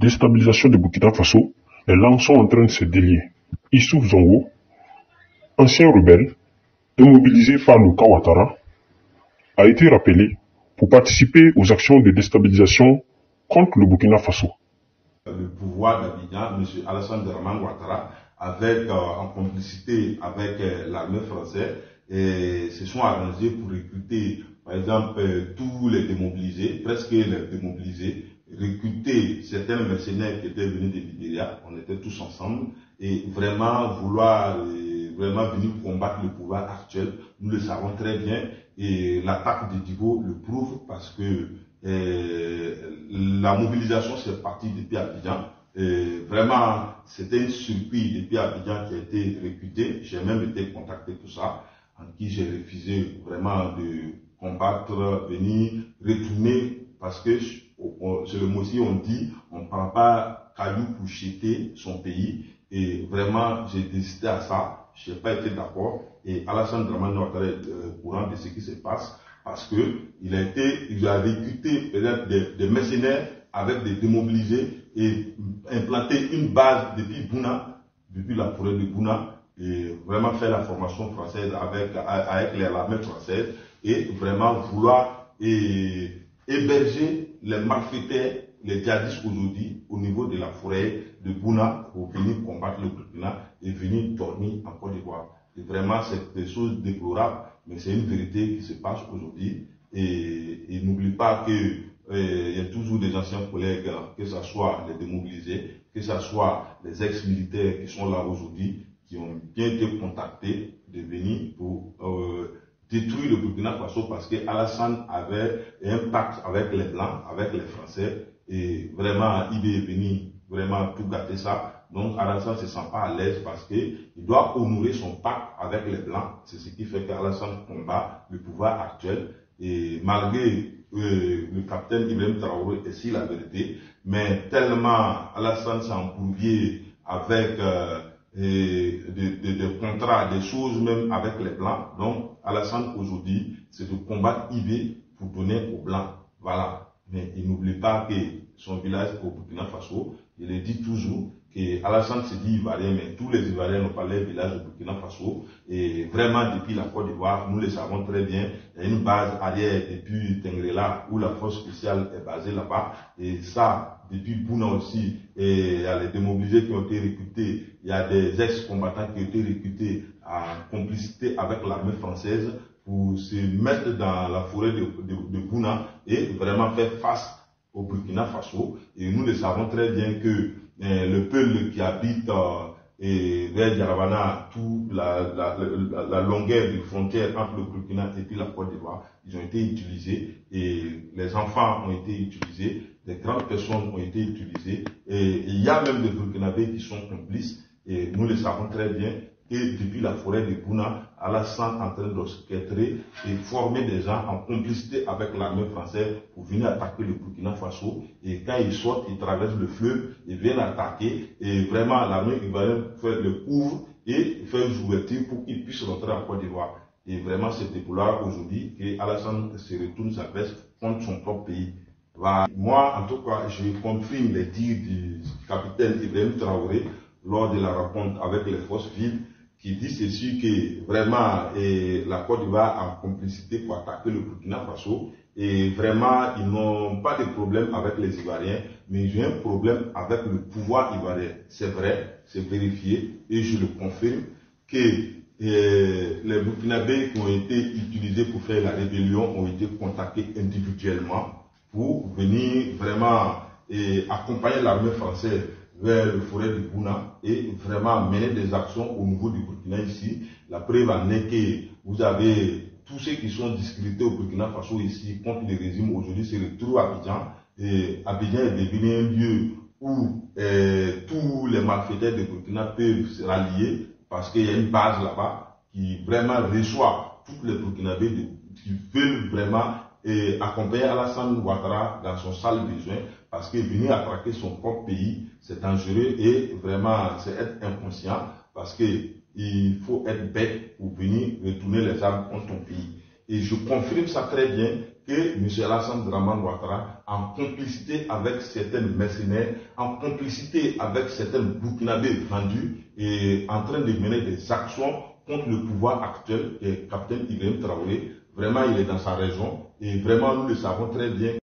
déstabilisation de Burkina Faso, les langues sont en train de se délier. Issouf Zongo, ancien rebelle, immobilisé par le camp Ouattara, a été rappelé pour participer aux actions de déstabilisation contre le Burkina Faso. Le pouvoir d'Abidjan, M. Alassane Dramane Ouattara, avec, en complicité avec l'armée française, se sont arrangés pour recruter, par exemple, tous les démobilisés, presque les démobilisés, recruter certains mercenaires qui étaient venus de Libéria, on était tous ensemble, et vraiment vouloir vraiment venir combattre le pouvoir actuel. Nous le savons très bien, et l'attaque de Digo le prouve, parce que la mobilisation s'est partie depuis Abidjan. Vraiment, c'était un circuit depuis Abidjan qui a été recruté. J'ai même été contacté pour ça, en qui j'ai refusé vraiment de combattre, venir retourner, parce que c'est le mot aussi on dit, on ne prend pas caillou pour jeter son pays. Et vraiment, j'ai décidé à ça. Je n'ai pas été d'accord. Et Alassane Dramane Ouattara est au courant de ce qui se passe, parce que il a recruté peut-être des mercenaires avec des démobilisés et implanté une base depuis Bouna, depuis la forêt de Bouna, et vraiment faire la formation française avec l'armée française, et vraiment vouloir héberger les malfaiteurs, les djihadistes aujourd'hui au niveau de la forêt de Bouna pour venir combattre le Burkina et venir dormir en Côte d'Ivoire. Et vraiment, c'est des choses déplorables, mais c'est une vérité qui se passe aujourd'hui. Et n'oublie pas que il y a toujours des anciens collègues, que ce soit les démobilisés, que ce soit les ex-militaires qui sont là aujourd'hui, qui ont bien été contactés de venir pour détruire le Burkina Faso, parce que Alassane avait un pacte avec les Blancs, avec les Français, et vraiment, il est venu vraiment tout gâter ça. Donc Alassane ne se sent pas à l'aise, parce qu'il doit honorer son pacte avec les Blancs. C'est ce qui fait qu'Alassane combat le pouvoir actuel. Et malgré le capitaine Ibrahim Traoré est si la vérité, mais tellement Alassane s'est embrouillé avec des contrats, des choses même avec les Blancs. Donc Alassane aujourd'hui, c'est de combattre IB pour donner aux Blancs. Voilà. Mais il n'oublie pas que son village au Burkina Faso, il le dit toujours, que Alassane se dit Ivoirien, mais tous les Ivoiriens n'ont pas leur village au Burkina Faso. Et vraiment, depuis la Côte d'Ivoire, nous le savons très bien, il y a une base arrière depuis Tengrela, où la force spéciale est basée là-bas. Et ça, depuis Bouna aussi, et il y a les démobilisés qui ont été recrutés, il y a des ex-combattants qui ont été recrutés en complicité avec l'armée française pour se mettre dans la forêt de Bouna et vraiment faire face au Burkina Faso. Et nous le savons très bien que le peuple qui habite vers Djarabana, toute la longueur de frontière entre le Burkina et puis la Côte d'Ivoire, ils ont été utilisés, et les enfants ont été utilisés, des grandes personnes ont été utilisées, et il y a même des Burkinabés qui sont complices, et nous le savons très bien. Et depuis la forêt de Bouna, Alassane est en train d'orchestrer et former des gens en complicité avec l'armée française pour venir attaquer le Burkina Faso. Et quand ils sortent, ils traversent le fleuve, ils viennent attaquer. Et vraiment, l'armée ivoirienne fait le couvre et fait une ouverture pour qu'ils puissent rentrer en Côte d'Ivoire. Et vraiment, c'est déplorable aujourd'hui que Alassane se retourne sa veste contre son propre pays. Voilà. Moi, en tout cas, je confirme les dires du capitaine Ibrahim Traoré lors de la rencontre avec les forces vives, qui dit ceci, que vraiment la Côte d'Ivoire a complicité pour attaquer le Burkina Faso, et vraiment ils n'ont pas de problème avec les Ivoiriens, mais ils ont un problème avec le pouvoir ivoirien. C'est vrai, c'est vérifié, et je le confirme que les Burkinabés qui ont été utilisés pour faire la rébellion ont été contactés individuellement pour venir vraiment accompagner l'armée française vers le forêt de Bouna et vraiment mener des actions au niveau du Burkina ici. La preuve en est que vous avez tous ceux qui sont discrétés au Burkina Faso ici contre le régime aujourd'hui se retrouvent à Abidjan. Et Abidjan est devenu un lieu où tous les malfaiteurs de Burkina peuvent se rallier, parce qu'il y a une base là-bas qui vraiment reçoit tous les Burkinabés qui veulent vraiment accompagner Alassane Ouattara dans son sale besoin, parce que venir attaquer son propre pays, c'est dangereux et vraiment c'est être inconscient, parce que il faut être bête pour venir retourner les armes contre ton pays. Et je confirme ça très bien que M. Alassane Dramane Ouattara en complicité avec certains mercenaires, en complicité avec certains Burkinabés vendus et en train de mener des actions contre le pouvoir actuel et capitaine Ibrahim Traoré. Vraiment, il est dans sa raison et vraiment, nous le savons très bien.